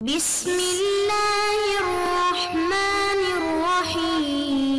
بسم اللہ الرحمن الرحیم۔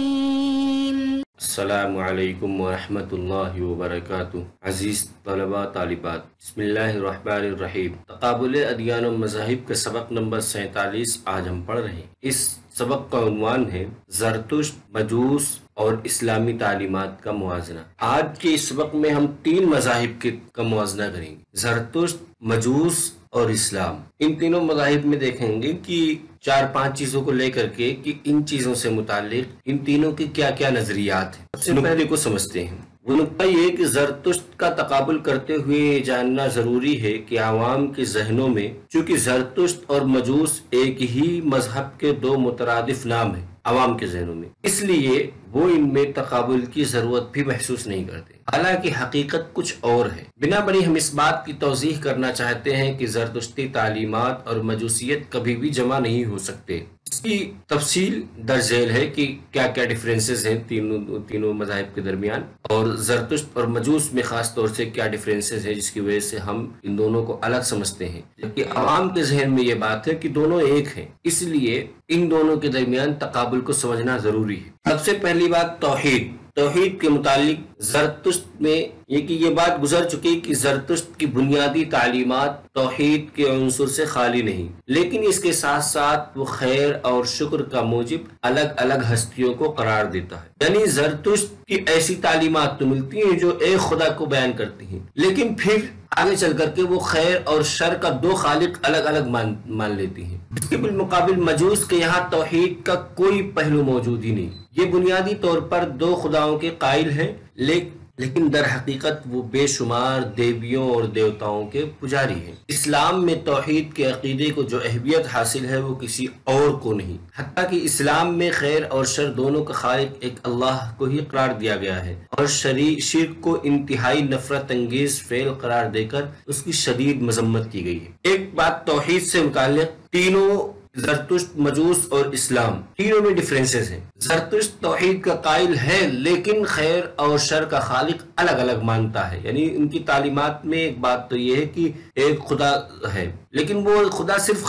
السلام علیکم ورحمۃ اللہ وبرکاتہ۔ عزیز طلباء طالبات، بسم اللہ الرحمن الرحیم۔ تقابل ادیان و مذاہب کا سبق نمبر 47 آج ہم پڑھ رہے ہیں۔ اس سبق کا عنوان ہے زرتشت، مجوس اور اسلامی تعلیمات کا موازنہ۔ آج کے اس سبق میں ہم 3 مذاہب کا موازنہ کریں گے: زرتشت، مجوس اور اسلام۔ ان تینوں مذاہب میں دیکھیں گے کہ 4-5 چیزوں کو لے کر کے کہ ان چیزوں سے متعلق ان تینوں کے کیا کیا نظریات ہیں۔ سب سے پہلے کو سمجھتے ہیں۔ وہ نقطہ یہ کہ زرتشت کا تقابل کرتے ہوئے یہ جاننا ضروری ہے کہ عوام کے ذہنوں میں چونکہ زرتشت اور مجوس ایک ہی مذہب کے 2 مترادف نام ہیں عوام کے ذہنوں میں، اس لیے وہ ان میں تقابل کی ضرورت بھی محسوس نہیں کرتے، حالانکہ حقیقت کچھ اور ہے۔ بنا بنی ہم اس بات کی توضیح کرنا چاہتے ہیں کہ زرتشتی تعلیمات اور مجوسیت کبھی بھی جمع نہیں ہو سکتے۔ اس کی تفصیل درج ذیل ہے کہ کیا کیا ڈفرینسز ہیں تینوں مذاہب کے درمیان، اور زرتشت اور مجوس میں خاص طور سے کیا ڈفرینسز ہیں جس کی وجہ سے ہم ان دونوں کو الگ سمجھتے ہیں، جبکہ عوام کے ذہن میں یہ بات ہے کہ دونوں ایک ہیں، اس لیے ان دونوں کے درمیان تقابل کو سمجھنا ضروری ہے۔ سب سے پہلی بات توحید کے متعلق زرتشت میں یہ بات گزر چکی کہ زرتشت کی بنیادی تعلیمات توحید کے عنصر سے خالی نہیں، لیکن اس کے ساتھ ساتھ وہ خیر اور شکر کا موجب الگ الگ ہستیوں کو قرار دیتا ہے۔ یعنی زرتشت کی ایسی تعلیمات تو ملتی ہیں جو ایک خدا کو بیان کرتی ہیں، لیکن پھر آگے چل کر کے وہ خیر اور شر کا 2 خالق الگ الگ مان لیتی ہیں۔ اس کے بالمقابل مجوس کے یہاں توحید کا کوئی پہلو موجود ہی نہیں، یہ بنیادی طور پر 2 خداؤں کے قائل ہیں، لیکن در حقیقت وہ بے شمار دیویوں اور دیوتاؤں کے پجاری ہیں۔ اسلام میں توحید کے عقیدے کو جو اہمیت حاصل ہے وہ کسی اور کو نہیں، حتیٰ کہ اسلام میں خیر اور شر دونوں کا خالق ایک اللہ کو ہی قرار دیا گیا ہے، اور شرک کو انتہائی نفرت انگیز فعل قرار دے کر اس کی شدید مذمت کی گئی ہے۔ ایک بات توحید سے متعلق، تینوں زرتشت، مجوس اور اسلام تینوں میں ڈفرینسز ہیں۔ زرتشت توحید کا قائل ہے لیکن خیر اور شر کا خالق الگ الگ مانتا ہے، یعنی ان کی تعلیمات میں ایک بات تو یہ ہے کہ ایک خدا ہے، لیکن وہ خدا صرف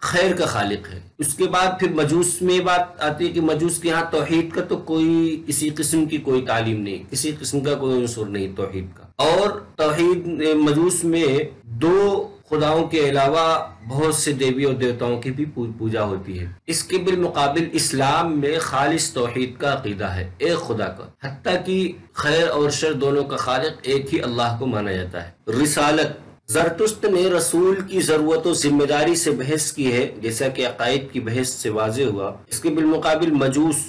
خیر کا خالق ہے۔ اس کے بعد پھر مجوس میں بات آتی ہے کہ مجوس کے ہاں توحید کا تو کسی قسم کی کوئی تعلیم نہیں، کسی قسم کا کوئی عنصر نہیں توحید کا، اور توحید مجوس میں 2 خداؤں کے علاوہ بہت سے دیوی اور دیوتاؤں کی بھی پوجا ہوتی ہے۔ اس کے بالمقابل اسلام میں خالص توحید کا عقیدہ ہے، ایک خدا کا، حتیٰ کہ خیر اور شر دونوں کا خالق ایک ہی اللہ کو مانا جاتا ہے۔ رسالت، زرتشت نے رسول کی ضرورت و ذمہ داری سے بحث کی ہے، جیسا کہ عقائد کی بحث سے واضح ہوا۔ اس کے بالمقابل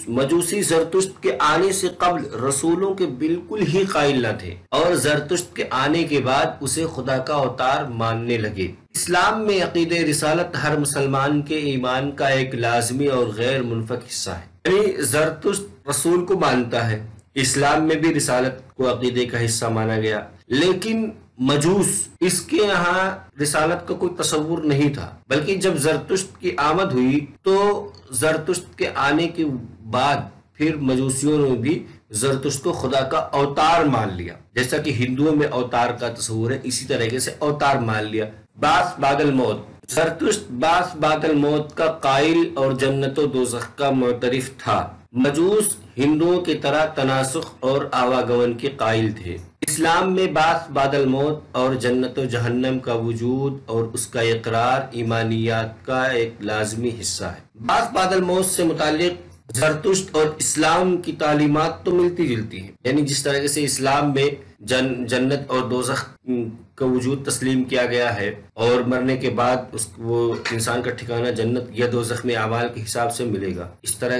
مجوسی زرتشت کے آنے سے قبل رسولوں کے بالکل ہی قائل نہ تھے، اور زرتشت کے آنے کے بعد اسے خدا کا اوتار ماننے لگے۔ اسلام میں عقیدہ رسالت ہر مسلمان کے ایمان کا ایک لازمی اور غیر منفک حصہ ہے، یعنی زرتشت رسول کو مانتا ہے، اسلام میں بھی رسالت کو عقیدے کا حصہ مانا گیا، لیکن مجوس اس کے یہاں رسالت کا کوئی تصور نہیں تھا، بلکہ جب زرتشت کی آمد ہوئی تو زرتشت کے آنے کے بعد پھر مجوسیوں نے بھی زرتشت کو خدا کا اوتار مان لیا، جیسا کہ ہندوؤں میں اوتار کا تصور ہے، اسی طریقے سے اوتار مان لیا۔ بعث بعد الموت، زرتشت بعث بعد الموت کا قائل اور جنت و دوزخ کا معترف تھا۔ مجوس ہندوؤں کی طرح تناسخ اور آواگمن کے قائل تھے۔ اسلام میں بعث بعد الموت اور جنت و جہنم کا وجود اور اس کا اقرار ایمانیات کا ایک لازمی حصہ ہے۔ بعث بعد الموت سے متعلق زرتشت اور اسلام کی تعلیمات تو ملتی جلتی ہیں، یعنی جس طرح سے اسلام میں جنت اور دوزخ کا وجود تسلیم کیا گیا ہے، اور مرنے کے بعد وہ انسان کا ٹھکانہ جنت یا دوزخ میں اعمال کے حساب سے ملے گا، اس طرح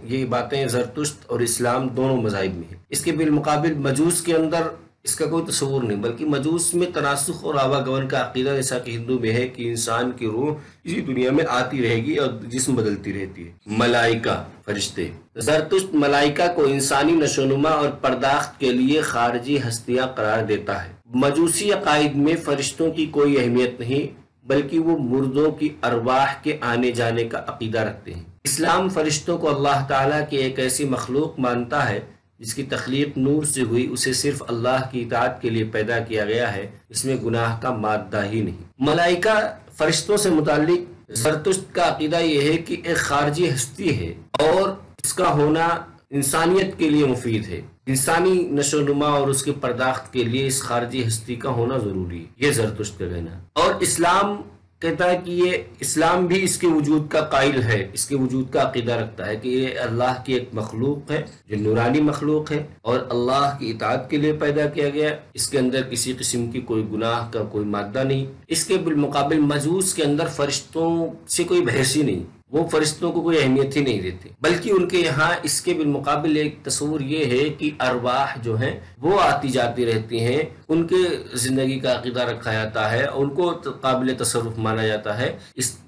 یہ باتیں زرتشت اور اسلام دونوں مذاہب میں ہیں۔ اس کے بالمقابل مجوس کے اندر اس کا کوئی تصور نہیں، بلکہ مجوس میں تناسخ اور آواگمن کا عقیدہ، جیسا کہ ہندو میں ہے کہ انسان کی روح اسی دنیا میں آتی رہے گی اور جسم بدلتی رہتی ہے۔ ملائکہ، فرشتے، زرتشت ملائکہ کو انسانی نشوونما اور پرداخت کے لیے خارجی ہستیاں قرار دیتا ہے۔ مجوسی عقائد میں فرشتوں کی کوئی اہمیت نہیں، بلکہ وہ مردوں کی ارواح کے آنے جانے کا عقیدہ رکھتے ہیں۔ اسلام فرشتوں کو اللہ تعالیٰ کی ایک ایسی مخلوق مانتا ہے جس کی تخلیق نور سے ہوئی، اسے صرف اللہ کی اطاعت کے لیے پیدا کیا گیا ہے، اس میں گناہ کا مادہ ہی نہیں۔ ملائکہ فرشتوں سے متعلق زرتشت کا عقیدہ یہ ہے کہ ایک خارجی ہستی ہے اور اس کا ہونا انسانیت کے لیے مفید ہے، انسانی نشو و نما اور اس کے پرداخت کے لیے اس خارجی ہستی کا ہونا ضروری ہے، یہ زرتشت کا کہنا ہے۔ اور اسلام کہتا ہے کہ یہ اسلام بھی اس کے وجود کا قائل ہے، اس کے وجود کا عقیدہ رکھتا ہے کہ یہ اللہ کی ایک مخلوق ہے جو نورانی مخلوق ہے اور اللہ کی اطاعت کے لیے پیدا کیا گیا، اس کے اندر کسی قسم کی کوئی گناہ کا کوئی مادہ نہیں۔ اس کے بالمقابل مجوس کے اندر فرشتوں سے کوئی بحث ہی نہیں، وہ فرشتوں کو کوئی اہمیت ہی نہیں دیتے، بلکہ ان کے یہاں اس کے بالمقابل ایک تصور یہ ہے کہ ارواح جو ہیں وہ آتی جاتی رہتی ہیں، ان کے زندگی کا عقیدہ رکھا جاتا ہے، ان کو قابل تصرف مانا جاتا ہے،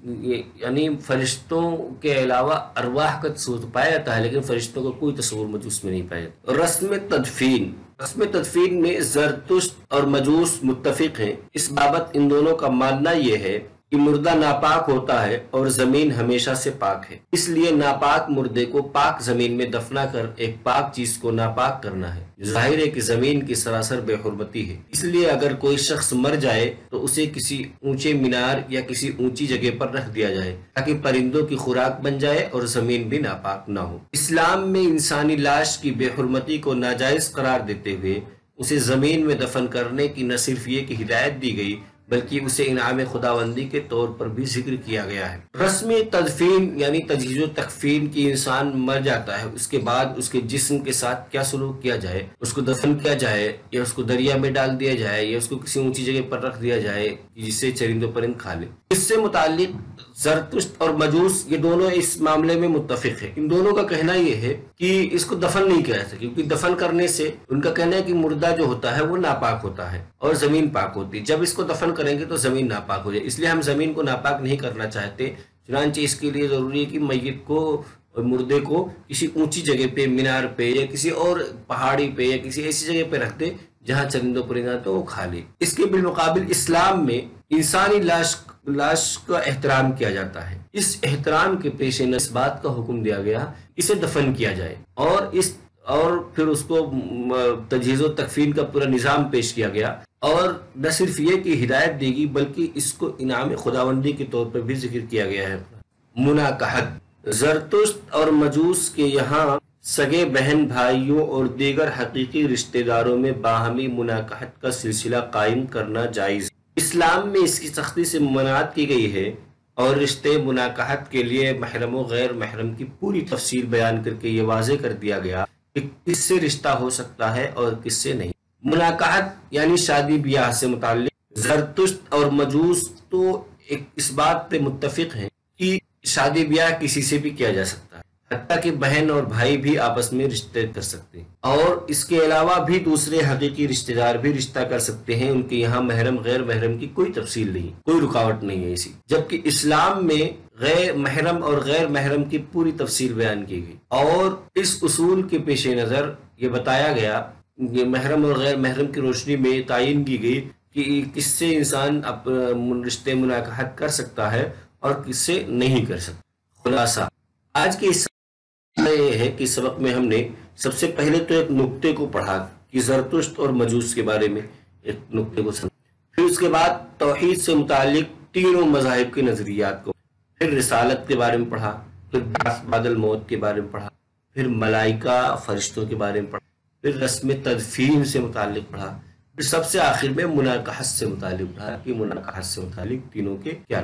یعنی فرشتوں کے علاوہ ارواح کا تصور پایا جاتا ہے، لیکن فرشتوں کا کوئی تصور مجوس میں نہیں پایا جاتا۔ رسم تدفین میں زرتشت اور مجوس متفق ہیں، اس بابت ان دونوں کا ماننا یہ ہے کہ مردہ ناپاک ہوتا ہے اور زمین ہمیشہ سے پاک ہے، اس لیے ناپاک مردے کو پاک زمین میں دفنا کر ایک پاک چیز کو ناپاک کرنا ہے۔ ظاہر ہے کہ زمین کی سراسر بے حرمتی ہے، اس لیے اگر کوئی شخص مر جائے تو اسے کسی اونچے مینار یا کسی اونچی جگہ پر رکھ دیا جائے تاکہ پرندوں کی خوراک بن جائے اور زمین بھی ناپاک نہ ہو۔ اسلام میں انسانی لاش کی بے حرمتی کو ناجائز قرار دیتے ہوئے اسے زمین میں دفن کرنے کی نہ صرف یہ کہ ہدایت دی گئی بلکہ اسے انعام خداوندی کے طور پر بھی ذکر کیا گیا ہے۔ رسم تدفین یعنی تجہیز و تکفین کی انسان مر جاتا ہے، اس کے بعد اس کے جسم کے ساتھ کیا سلوک کیا جائے، اس کو دفن کیا جائے یا اس کو دریا میں ڈال دیا جائے یا اس کو کسی اونچی جگہ پر رکھ دیا جائے جسے چرند و پرند کھا لے، اس سے متعلق زرتشت اور مجوس یہ دونوں اس معاملے میں متفق ہیں۔ ان دونوں کا کہنا یہ ہے کہ اس کو دفن نہیں کیا جا سکتا، کیونکہ دفن کرنے سے ان کا کہنا ہے کہ مردہ جو ہوتا ہے وہ ناپاک ہوتا ہے اور زمین پاک ہوتی ہے، جب اس کو دفن کریں گے تو زمین ناپاک ہو جائے، اس لیے ہم زمین کو ناپاک نہیں کرنا چاہتے، چنانچہ اس کے لیے ضروری ہے کہ میت کو اور مردے کو کسی اونچی جگہ پہ، مینار پہ یا کسی اور پہاڑی پہ یا کسی ایسی جگہ پہ رکھ دے جہاں چرندوں پرندوں تو وہ کھا لے۔ اس کے بالمقابل اسلام میں انسانی لاش کا احترام کیا جاتا ہے، اس احترام کے پیش نظر اس بات کا حکم دیا گیا اسے دفن کیا جائے اور پھر اس کو تجہیز و تکفین کا پورا نظام پیش کیا گیا، اور نہ صرف یہ کہ ہدایت دے گی بلکہ اس کو انعام خداوندی کے طور پر بھی ذکر کیا گیا ہے۔ مناکحت، زرتشت اور مجوس کے یہاں سگے بہن بھائیوں اور دیگر حقیقی رشتہ داروں میں باہمی مناکحت کا سلسلہ قائم کرنا جائز ہے۔ اسلام میں اس کی سختی سے ممانعت کی گئی ہے اور رشتے مناکحت کے لیے محرم و غیر محرم کی پوری تفصیل بیان کر کے یہ واضح کر دیا گیا کہ کس سے رشتہ ہو سکتا ہے اور کس سے نہیں۔ مناکحت یعنی شادی بیاہ سے متعلق زرتشت اور مجوس تو اس بات پہ متفق ہیں کہ شادی بیاہ کسی سے بھی کیا جا سکتا ہے، حتیٰ کہ بہن اور بھائی بھی آپس میں رشتے کر سکتے ہیں، اور اس کے علاوہ بھی دوسرے حقیقی رشتہ دار بھی رشتہ کر سکتے ہیں، ان کے یہاں محرم غیر محرم کی کوئی تفصیل نہیں، کوئی رکاوٹ نہیں ہے اسی، جبکہ اسلام میں غیر محرم اور غیر محرم کی پوری تفصیل بیان کی گئی اور اس اصول کے پیش نظر یہ بتایا گیا، یہ محرم اور غیر محرم کی روشنی میں تعین کی گئی کہ کس سے انسان رشتے مناکحت کر سکتا ہے اور کس سے نہیں کر سکتا۔ خلاصہ آج کے اس یہ ہے کہ سبق میں ہم نے سب سے پہلے تو ایک نقطے کو پڑھا کہ زرتشت اور مجوس کے بارے میں ایک نقطے کو سمجھا، پھر اس کے بعد توحید سے متعلق تینوں مذاہب کے نظریات کو، پھر رسالت کے بارے میں پڑھا، پھر بعد الموت کے بارے میں پڑھا، پھر ملائکہ فرشتوں کے بارے میں پڑھا، پھر رسم تدفین سے متعلق پڑھا، پھر سب سے آخر میں مناکحت سے متعلق پڑھا کہ مناکحت سے متعلق تینوں کے کیا